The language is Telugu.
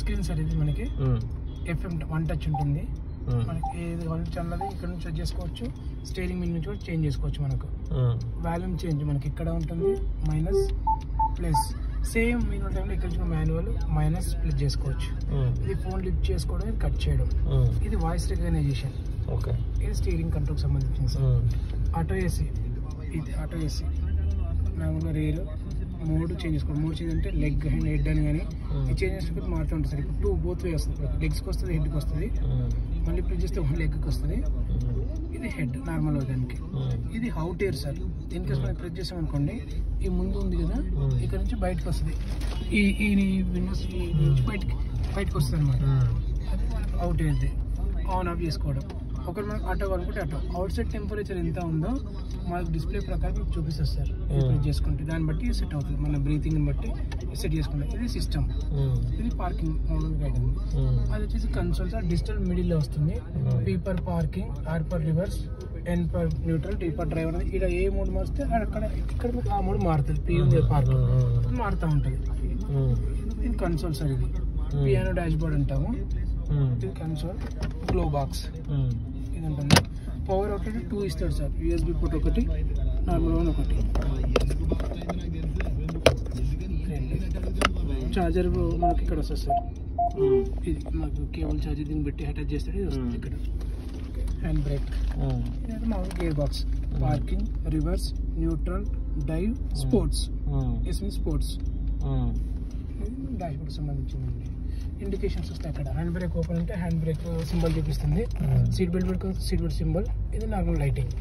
స్క్రీన్ సార్ ఇది మనకి FM 1 టచ్ ఉంటుంది. మనకి ఏది కావాలంటే అన్నది ఇక్కడ నుంచి సెట్ చేసుకోవచ్చు. స్టీరింగ్ మీద నుంచి కూడా చేంజ్ చేసుకోవచ్చు. మనకు వాల్యూమ్ చేంజ్ మనకి ఇక్కడ ఉంటుంది, మైనస్ ప్లస్. సేమ్ మీరు టైంలో ఇక్కడ నుంచి మాన్యువల్ మైనస్ ప్లస్ చేసుకోవచ్చు. ఇది ఫోన్ లిఫ్ట్ చేసుకోవడం, ఇది కట్ చేయడం. ఇది వాయిస్ రికగ్నైజేషన్. ఇది స్టీరింగ్ కంట్రోల్కి సంబంధించింది సార్. ఆటో ఏసీ, ఇది ఆటో ఏసీ నార్మల్గా రేర్ మోడ్ చేంజ్ చేసుకోండి. మోడ్ చేంజ్ అంటే లెగ్ అండ్ హెడ్ అని కానీ ఇది చేంజ్ చేసుకుంటే మారుతూ ఉంటుంది సార్. ఇప్పుడు 2 బోత్ వే వస్తుంది. లెగ్స్కి వస్తుంది, హెడ్కి వస్తుంది. మళ్ళీ ప్రెస్ చేస్తే 1 లెగ్కి వస్తుంది. ఇది హెడ్ నార్మల్ దానికి. ఇది అవుట్-ఎయిర్ సార్. దీనికోసం మనం ప్రెస్ చేసాం అనుకోండి, ఈ ముందు ఉంది కదా, ఇక్కడ నుంచి బయటకు వస్తుంది. ఈ విండోస్ నుంచి బయటకు వస్తుంది అనమాట. అది మనకు అవుట్-ఎయిర్ది. ఆన్ ఆఫ్ చేసుకోవడం. ఒకరు మనకు ఆటో కావాలనుకుంటే ఆటో. అవుట్ సైడ్ టెంపరేచర్ ఎంత ఉందో మనకు డిస్ప్లే ప్రకారం మీకు చూపిస్తుంది సార్. ప్రెస్ చేసుకుంటే దాన్ని బట్టి సెట్ అవుతుంది. మన బ్రీతింగ్ని బట్టి సెట్ చేసుకుంటాం. ఇది సిస్టమ్. ఇది పార్కింగ్ మోడల్ గైడ్. అది వచ్చేసి కన్సోల్ సార్. డిజిటల్ మిడిల్లో వస్తుంది. P for parking, R for rivers, N for neutral, T for driver. ఇక్కడ ఏ మోడ్ మారిస్తే అక్కడ ఇక్కడ మీకు ఆ మోడ్ మారుతుంది. P ఉంది పార్కింగ్ మారుతూ ఉంటుంది. ఇది కన్సోల్ సార్. ఇది పియానో డాష్ బోర్డ్ అంటాము. ఇది కన్సోల్. గ్లో బాక్స్ ఇది ఉంటుంది. పవర్ అవుట్ 2 ఇస్తాడు సార్. USB పోర్ట్ ఒకటి, నార్మల్ వన్ ఒకటి. చార్జర్ మనకి ఇక్కడ వస్తుంది సార్. ఇది మనకు కేబుల్ చార్జర్ దీన్ని పెట్టి అటాచ్ చేస్తాడు. ఇది వస్తుంది ఇక్కడ. Hand brake. ఇది మామూలు gear box. Parking, reverse, neutral, drive, sports. Sports dashboard సంబంధించిందండి. ఇండికేషన్స్ వస్తాయి అక్కడ. హ్యాండ్ బ్రేక్ ఓపెన్ అంటే హ్యాండ్ బ్రేక్ సింబల్ చూపిస్తుంది. సీట్ బెల్ట్ పెట్టుకుంటే సీట్ బెల్ట్ సింబల్. ఇది నార్మల్ లైటింగ్.